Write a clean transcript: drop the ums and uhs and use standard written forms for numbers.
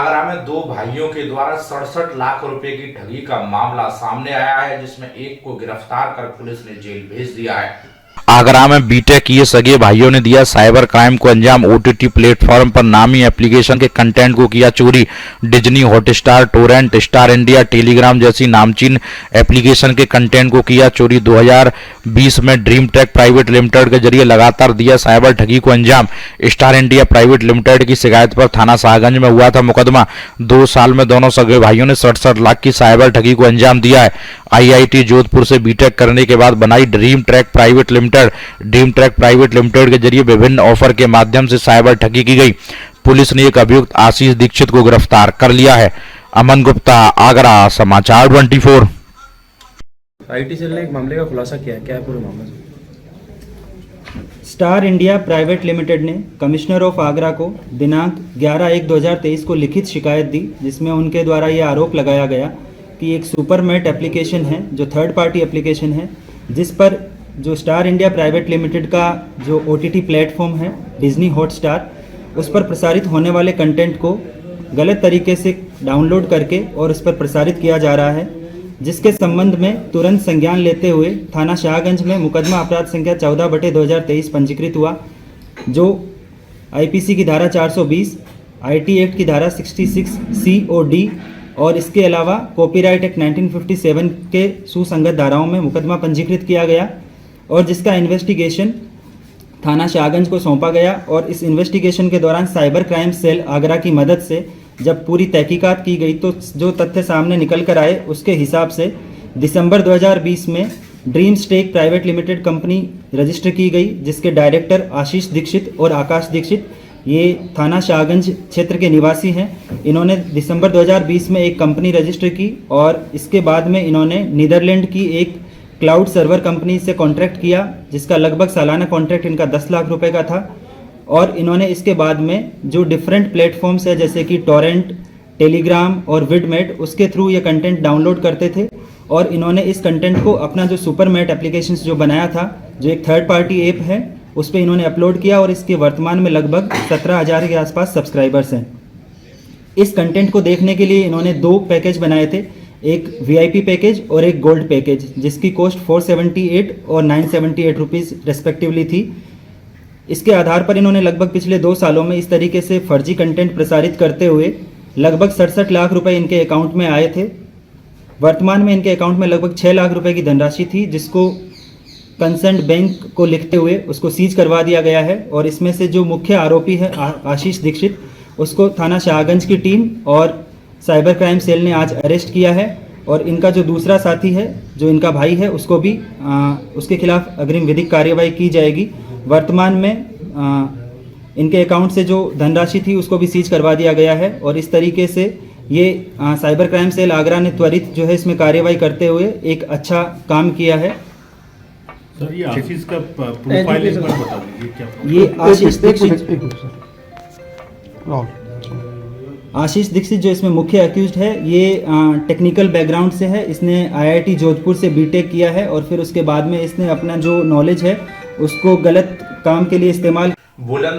आगरा में दो भाइयों के द्वारा 67 लाख रुपए की ठगी का मामला सामने आया है, जिसमें एक को गिरफ्तार कर पुलिस ने जेल भेज दिया है। आगरा में बीटेक किए सगे भाइयों ने दिया साइबर क्राइम को अंजाम। ओटीटी प्लेटफॉर्म पर नामी एप्लीकेशन के कंटेंट को किया चोरी। Disney, Hotstar, Torrent, star India, Telegram जैसी नामचीन एप्लीकेशन के कंटेंट को किया चोरी। 2020 में ड्रीम टेक प्राइवेट लिमिटेड के जरिए लगातार दिया साइबर ठगी को अंजाम। स्टार इंडिया प्राइवेट लिमिटेड की शिकायत पर थाना शाहगंज में हुआ था मुकदमा। 2 साल में दोनों सगे भाइयों ने 67 लाख की साइबर ठगी को अंजाम दिया है। आईआईटी जोधपुर से बीटेक करने के बाद बनाई ड्रीम टेक प्राइवेट लिमिटेड के जरिए विभिन्न ऑफर के माध्यम से साइबर ठगी की गई। पुलिस ने एक अभियुक्त आशीष दीक्षित को गिरफ्तार कर लिया है। अमन गुप्ता, आगरा, समाचार 24। आईटी सेल ने एक मामले का खुलासा किया है, क्या है पूरे मामले से? स्टार इंडिया प्राइवेट लिमिटेड ने कमिश्नर ऑफ आगरा को दिनांक 11/1/2023 को लिखित शिकायत दी, जिसमें उनके द्वारा ये आरोप लगाया गया कि एक सुपरमेट एप्लीकेशन है जो थर्ड पार्टी एप्लीकेशन है, जिस पर जो स्टार इंडिया प्राइवेट लिमिटेड का जो ओटीटी प्लेटफॉर्म है डिज्नी हॉटस्टार, उस पर प्रसारित होने वाले कंटेंट को गलत तरीके से डाउनलोड करके और उस पर प्रसारित किया जा रहा है, जिसके संबंध में तुरंत संज्ञान लेते हुए थाना शाहगंज में मुकदमा अपराध संख्या 14/2023 पंजीकृत हुआ, जो आईपीसी की धारा 420, आईटी एक्ट की धारा 66 COD और इसके अलावा कॉपीराइट एक्ट 1957 के सुसंगत धाराओं में मुकदमा पंजीकृत किया गया और जिसका इन्वेस्टिगेशन थाना शाहगंज को सौंपा गया। और इस इन्वेस्टिगेशन के दौरान साइबर क्राइम सेल आगरा की मदद से जब पूरी तहकीकात की गई तो जो तथ्य सामने निकल कर आए उसके हिसाब से दिसंबर 2020 में dream tech private limited company register की गई, जिसके डायरेक्टर आशीष दीक्षित और आकाश दीक्षित ये थाना शाहगंज क्षेत्र के निवासी हैं। इन्होंने दिसंबर 2020 में एक कंपनी रजिस्टर की और इसके बाद में इन्होंने नीदरलैंड की एक क्लाउड सर्वर कंपनी से कॉन्ट्रैक्ट किया, जिसका लगभग सालाना कॉन्ट्रैक्ट इनका 10 लाख रुपए का था। और इन्होंने इसके बाद में जो डिफरेंट प्लेटफॉर्म्स है जैसे कि टोरेंट, टेलीग्राम और विडमेट, उसके थ्रू ये कंटेंट डाउनलोड करते थे और इन्होंने इस कंटेंट को अपना जो सुपरमेट एप्लीकेशन जो बनाया था, जो एक थर्ड पार्टी ऐप है, उस पर इन्होंने अपलोड किया और इसके वर्तमान में लगभग 17,000 के आसपास सब्सक्राइबर्स हैं। इस कंटेंट को देखने के लिए इन्होंने 2 पैकेज बनाए थे, एक VIP पैकेज और एक गोल्ड पैकेज, जिसकी कॉस्ट 478 और 978 रुपीज़ रेस्पेक्टिवली थी। इसके आधार पर इन्होंने लगभग पिछले 2 सालों में इस तरीके से फर्जी कंटेंट प्रसारित करते हुए लगभग 67 लाख रुपए इनके अकाउंट में आए थे। वर्तमान में इनके अकाउंट में लगभग 6 लाख रुपए की धनराशि थी, जिसको कंसर्न बैंक को लिखते हुए उसको सीज करवा दिया गया है। और इसमें से जो मुख्य आरोपी है आशीष दीक्षित, उसको थाना शाहगंज की टीम और साइबर क्राइम सेल ने आज अरेस्ट किया है। और इनका जो दूसरा साथी है, जो इनका भाई है, उसको भी उसके खिलाफ अग्रिम विधिक कार्यवाही की जाएगी। वर्तमान में इनके अकाउंट से जो धनराशि थी उसको भी सीज करवा दिया गया है। और इस तरीके से ये साइबर क्राइम सेल आगरा ने त्वरित जो है इसमें कार्यवाही करते हुए एक अच्छा काम किया है। सर, ये आशीष का प्रोफाइल एक बार बता दीजिए क्या? ये आशीष दीक्षित जो इसमें मुख्य अक्यूज्ड है, ये टेक्निकल बैकग्राउंड से है। इसने आईआईटी जोधपुर से बीटेक किया है और फिर उसके बाद में इसने अपना जो नॉलेज है उसको गलत काम के लिए इस्तेमाल।